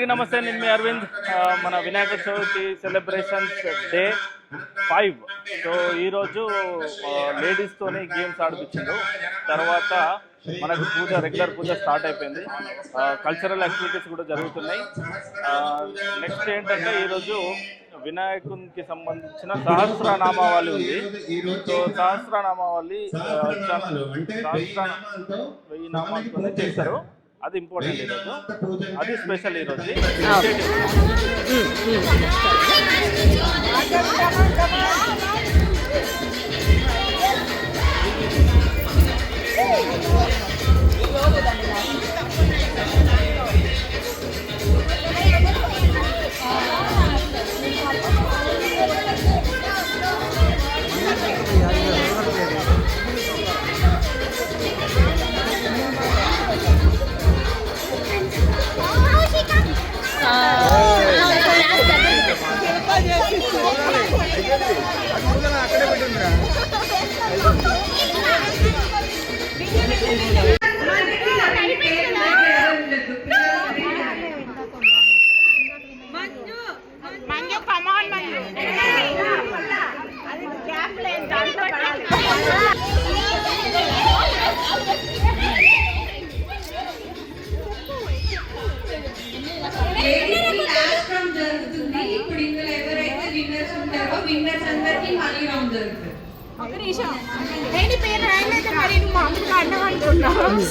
అందరికీ నమస్తే. నేను మీ అరవింద్. మన Vinayaka Chavithi celebrations day 5. So ఈరోజు లేడీస్తోనే గేమ్స్ ఆడిపించారు. తర్వాత మనకు పూజ, రెగ్యులర్ పూజ స్టార్ట్ అయిపోయింది. కల్చరల్ యాక్టివిటీస్ కూడా జరుగుతున్నాయి. నెక్స్ట్ ఏంటంటే ఈరోజు వినాయకునికి సంబంధించిన సహస్రనామావళి ఉంది. సో సహస్రనామావళి 1000 నామాలతోనే చేస్తారు. అది ఇంపార్టెంట్ ఈరోజు, అది స్పెషల్ ఈరోజు.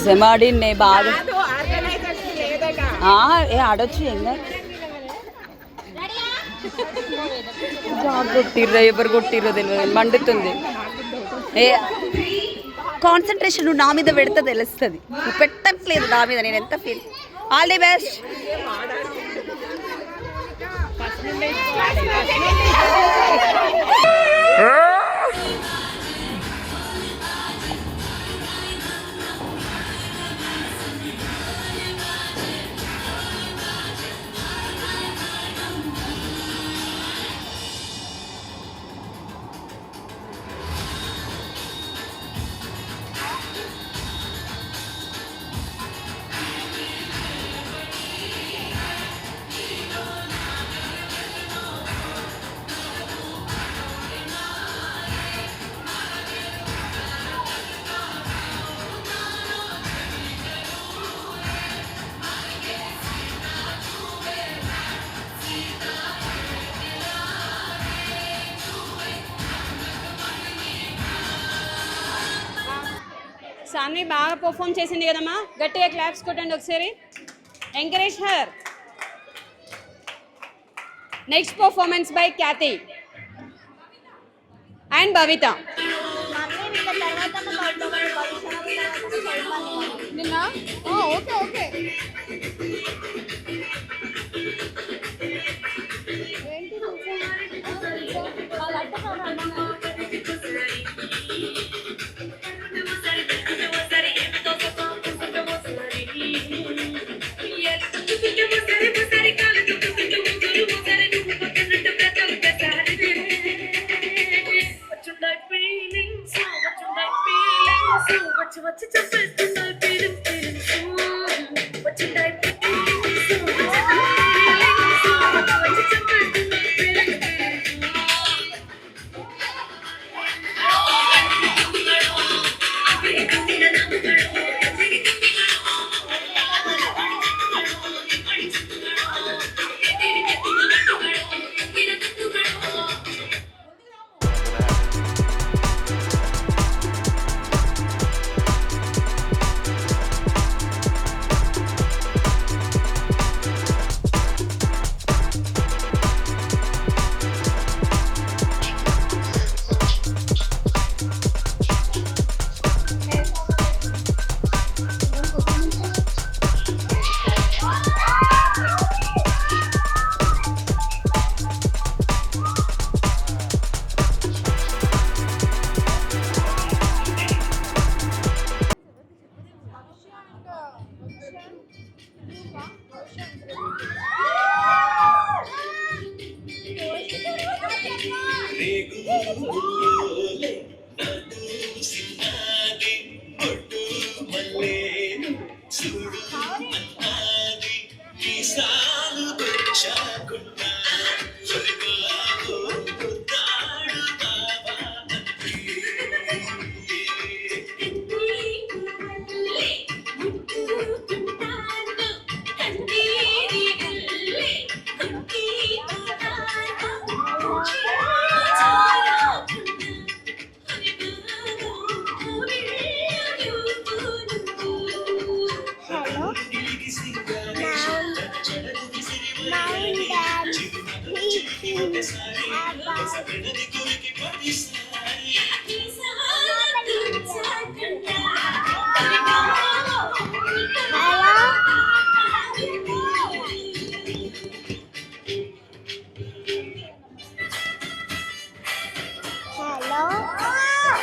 జమాడిన్ బాగా ఆడొచ్చు కొట్టిర్రా, ఎవరు కొట్టిర్రో తెలియదు, మండుతుంది. కాన్సన్ట్రేషన్ నువ్వు నా మీద పెడితే తెలుస్తుంది. నువ్వు పెట్టట్లేదు నా మీద, నేను ఎంత feel. All the best. Sanvi బాగా పర్ఫామ్ చేసింది కదమ్మా, గట్టిగా క్లాప్స్ కొట్టండి ఒకసారి. Encourage her. Next performance by Khyati and Bhavitha. Okay okay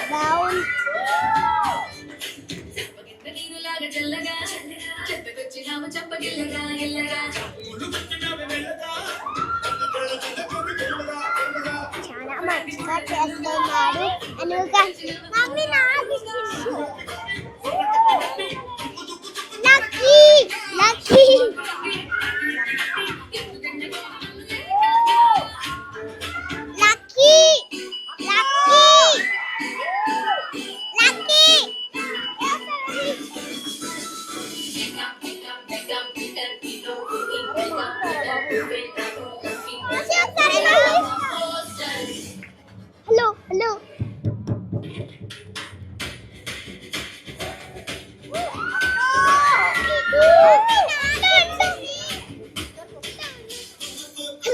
Down. చాలా మంచిగా చేస్తున్నాడు అనుగా మమ్మీ నాకు lucky lucky lucky lucky hello hello hello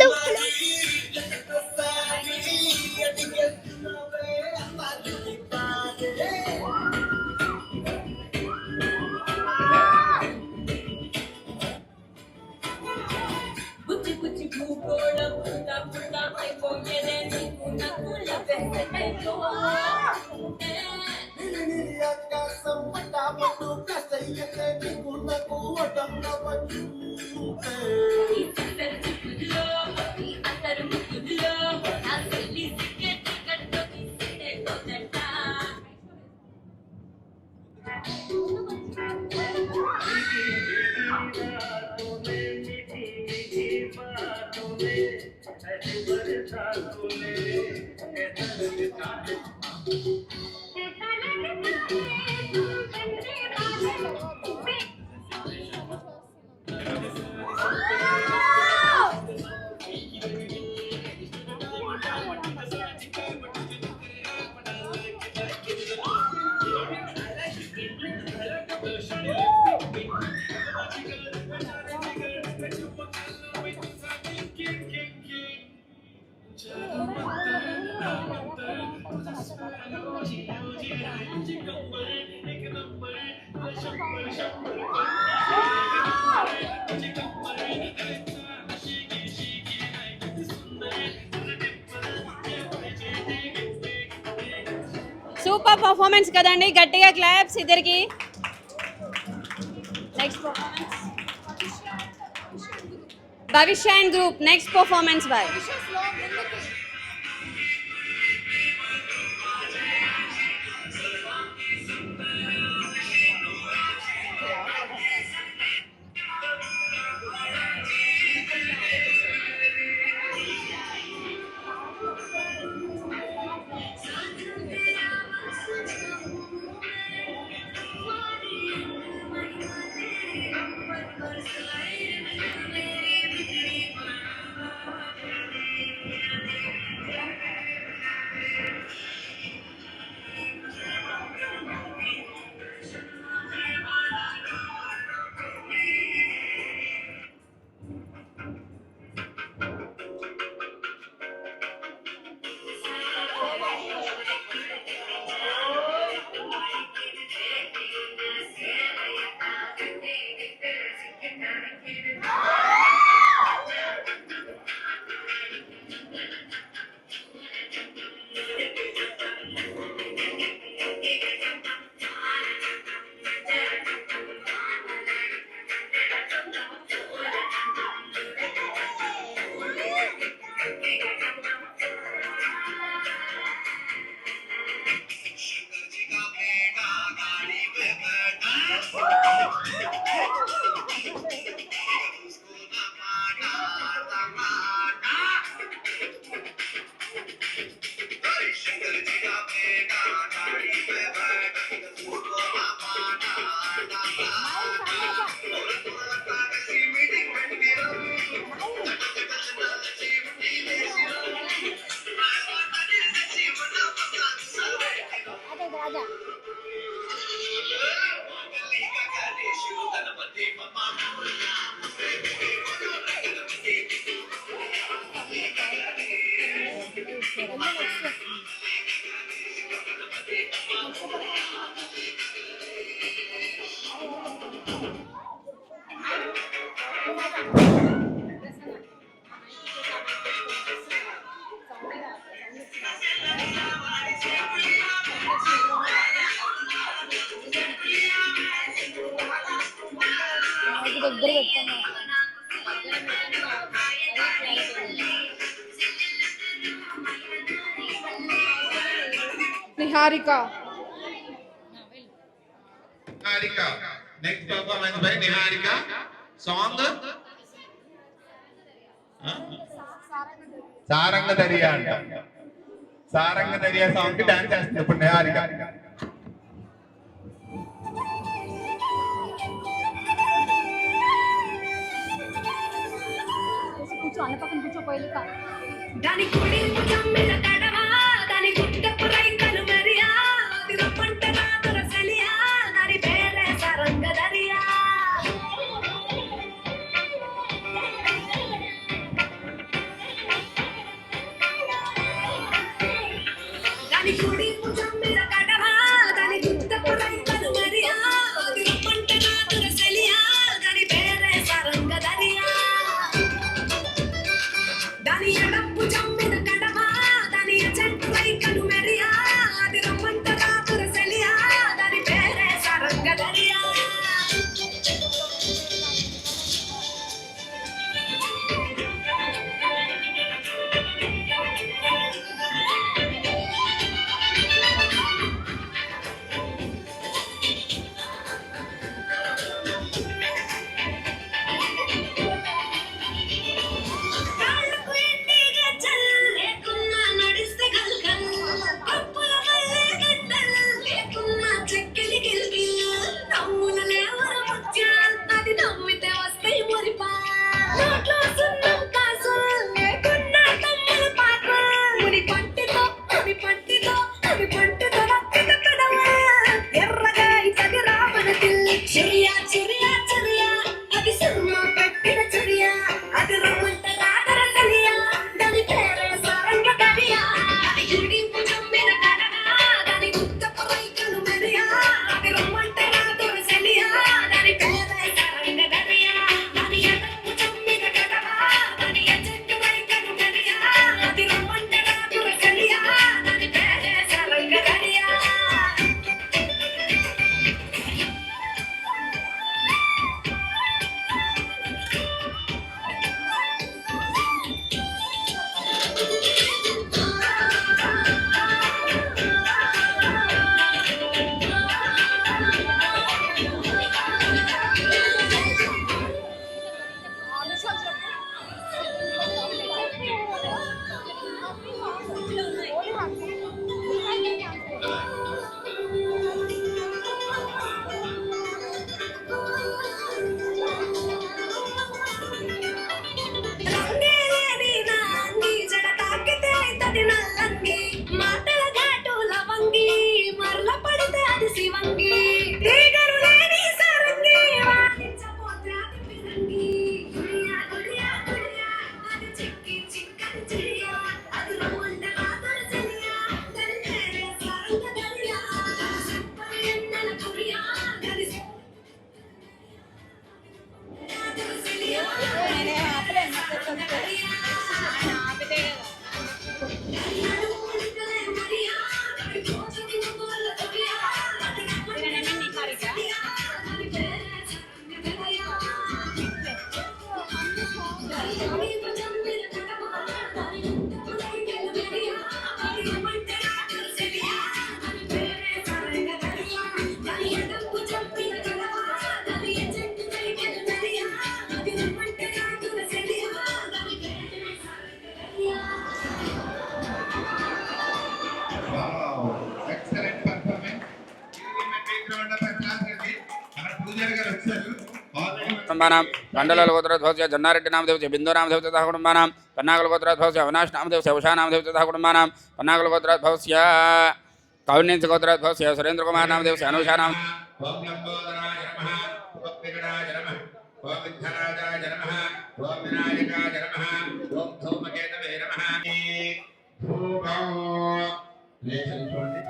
super performance కదండి, గట్టిగా క్లాప్స్ ఇద్దరికి. Next performance Bhavishya and group. Next performance by Niharika next performance by Niharika. Song Saranga Dariya అంట. Saranga Dariya song కి డాన్స్ చేస్తుంది ఇప్పుడు నిహారిక. దాని కుడి భుజం మీద కడవ, దాని గుట్టపు రైకలు మరియా, అది రప్పంట రాతుల సలియా, దాని పేరే సరంగ దరియా. దాని కుడి భుజం మీద కడవ, దాని గుట్టపు రైకలు మరియా, అది రప్పంట రాతుల సలియా, దాని పేరే సరంగ దరియా. దాని ఎడప్పు జమ్మిన కడమ, దాని చెట్టు రైకలు మెరియా, అది రమ్మంట రాతుల సెలియా, దాని పేరే సరంగ దరియా. కాళ్ళకు ఎండిగా చల్, లేకున్నా నడిస్తే గల్గల్, కప్పుల మల్లె గంటల్, లేకున్నా చెక్కిలి గిల్గిల్, నమ్ముల లేవర ముత్య, అది నమ్మితే వస్తాయి మురిపా. నోట్లో సున్నం కాసుల్, లేకున్నా తమ్ముల పాకు, ముని పంటితో రక్తిత కడవ, ఎర్రగా ఇతది రావణ తిల్, చిరియా చిరియా చిరియా, అది సుర్మా పెట్టిన చిరియా, అది రమ్మంట రాదర కలియా, దాని పేరే సరంగ దరియా. అది గుడి భుజం మీద కడవ, దాని గుట్టపు రైకలు మెరియా, అది రమ్మంట రాదర సెలియా, దాని పేరే సరంగ దరియా. దాని ఎడప్పు జమ్మిన కడవ, దాని చెట్టు రైకలు మెరియా, అది రమ్మంట రాదర సెలియా, దాని పేరే సరంగ దరియా. రంగేలేని నా అంగి, జడ తాకితే అయితది నల్లంగి, మాటల ఘాటుల వంగి, మరల పడితే అది శివంగి, తీగలు లేని సరంగి, వాడించపోతే అది పిరంగి. గుడియా గుడియా గుడియా, అది చిక్కి చిక్కని చిడియా, అది రమ్మంట రాదర చెలియా, దాని పేరే సరంగ దరియా. అది చెప్పని ఎన్నెల కురియా, అది చెలియా, ఎక్సలెంట్ పర్ఫార్మెన్స్. పూజారి గారు వచ్చారు. కుటుంబానాం మండలాల గోత్రోద్భవస్య జన్నారెడ్డి నామదేవస్య బిందు నామదేవస్య సహ కుటుంబానాం పన్నాగల గోత్రోద్భవస్య అవినాష్ నామదేవస్య ఉషా నామదేవస్య సహ కుటుంబానాం పన్నాగల గోత్రోద్భవస్య కౌన్యంస గోత్రోద్భవస్య సురేంద్ర కుమార్ నామదేవస్య అనూషా నామ ఓం లంబోదరాయ నమః, ఓం విఘ్నాయ నమః, ఓం విఘ్నరాజాయ నమః, ఓం వినాయకాయ నమః, ఓం ధూమకేతవే నమః. ధూమం లేచి చూడండి.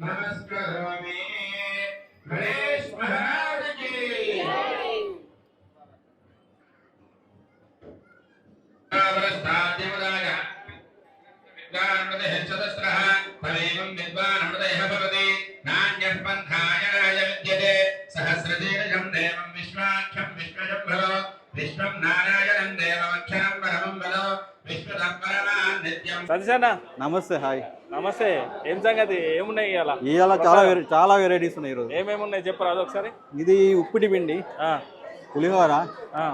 నమస్కరోమి గణేష్ మహారాజ్ కి సతీషన్న నమస్తే హాయ్. నమస్తే. ఏం సంగతి, ఏమున్నాయి ఇవాళ? ఇవాళ చాలా వెరైటీస్ ఉన్నాయి ఈరోజు. ఏమేమి ఉన్నాయి చెప్పరా అదొకసారి. ఇది ఉప్పిటి పిండి, ఆ, పులిహోర, ఆ,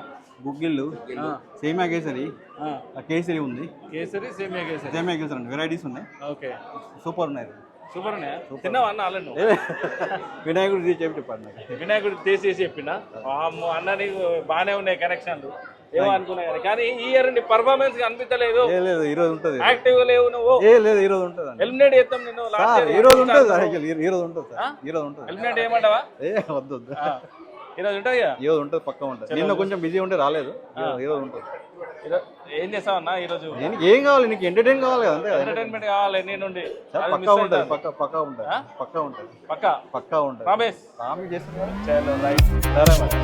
గుగ్గిళ్ళు, ఆ, సేమియా కేసరి, ఆ. కేసరి ఉంది, కేసరి సేమియా కేసరి. సేమియా కేసరి అండి. వెరైటీస్ ఉన్నాయి, ఓకే, సూపర్ ఉన్నాయి. సూపర్ ఉన్నాయా? తిన్నావా అన్న ఆల్రెడీ నువ్వు? వినాయకుడు చెప్పి చెప్పండి నాకు. వినాయకుడు తీసేసి చెప్పిండా? అమ్మో అన్న నీకు బాగానే ఉన్నాయి కనెక్షన్లు. ఏమో అనుకున్నా కానీ ఈ ఇయర్ నీ పర్ఫార్మెన్స్ అనిపించలేదు. లేదు ఈరోజు ఉంటుంది. యాక్టివ్ లేవు నువ్వు. లేదు ఈరోజు ఉంటుంది. ఎలిమినేట్ చేస్తాం నిన్ను. ఈ రోజు ఉంటుంది సార్, ఈ రోజు ఉంటుంది సార్, ఈ రోజు ఉంటుంది. ఎలిమినేట్ చేయమంటావా? వద్దు ఈ రోజు ఉంటుంది కదా? ఈ రోజు ఉంటుంది, పక్కా ఉంటుంది. నిన్న కొంచెం బిజీ ఉంటే రాలేదు, ఈ రోజు ఉంటుంది. ఏం చేస్తావు అన్న ఈ రోజు? ఏం కావాలి నీకు? ఎంటర్టైన్ కావాలి కదా, అంతే కదా. ఎంటర్టైన్మెంట్ కావాలి నీ నుండి. పక్కా ఉంటుంది, పక్కా ఉంటుంది, పక్కా ఉంటుంది, పక్కా ఉంటుంది. రమేష్ రామి చేస్తున్నారు. చలో రైట్. సరే మరి.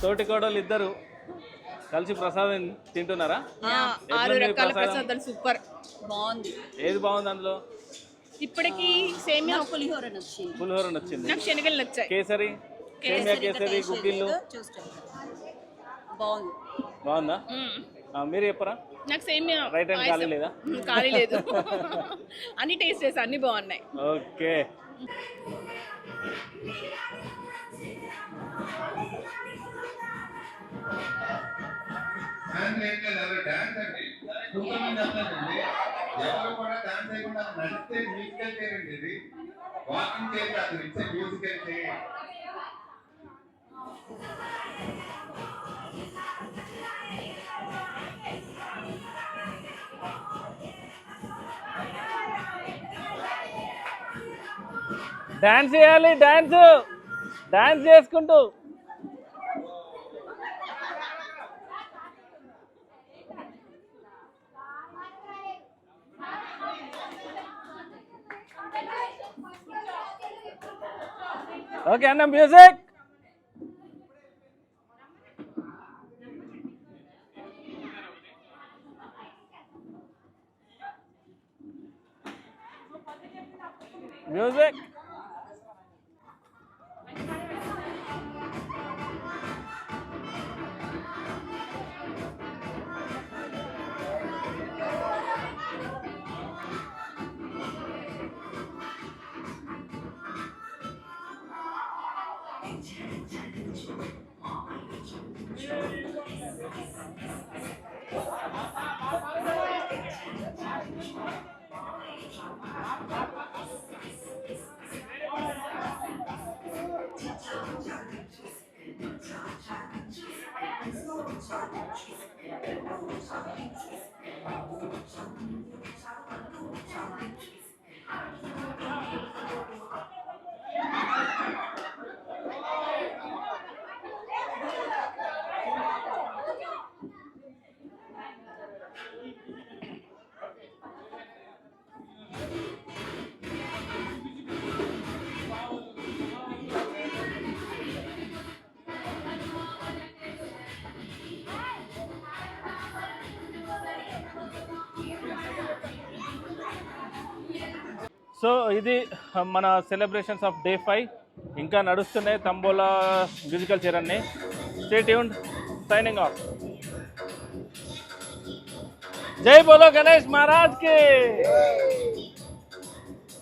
తోటి కోడలు ఇద్దరు కలిసి ప్రసాదం తింటున్నారా? 6 రకాల ప్రసాదాలు సూపర్ బాగుంది. ఏది బాగుంది అందులో? ఇప్పటికి సేమియా పులిహోర నచ్చింది. పులిహోర నచ్చింది, నాకు శనగలు నచ్చాయి. కేసరి, సేమియా కేసరి, గుగ్గిళ్ళు బాగుంది. బాగుందా? మీరు చెప్పరా? నాకు సేమియా రైట్ హ్యాండ్ ఖాళీ లేదా? ఖాళీ లేదు. అన్ని టేస్ట్ చేసి అన్ని బాగున్నాయి. ఓకే. డాన్స్ అండి సూపర్ మంది వస్తారండి. ఎవరు కూడా డాన్స్ చేయకుండా నడిస్తే మ్యూజికల్ చైర్ అండి. ఇది వాకింగ్ చైర్ కాదు, ఇట్స్ మ్యూజికల్ చైర్. డాన్స్ చేయాలి, డాన్స్ చేసుకుంటూ. ఓకే అన్న, మ్యూజిక్. మ్యూజిక్. సో ఇది మన సెలబ్రేషన్స్ ఆఫ్ డే 5 ఇంకా నడుస్తున్నాయి తంబోలా మ్యూజికల్ చైర్ అన్ని. Stay tuned, signing off. జై బోలో గణేష్ మహారాజ్ కి.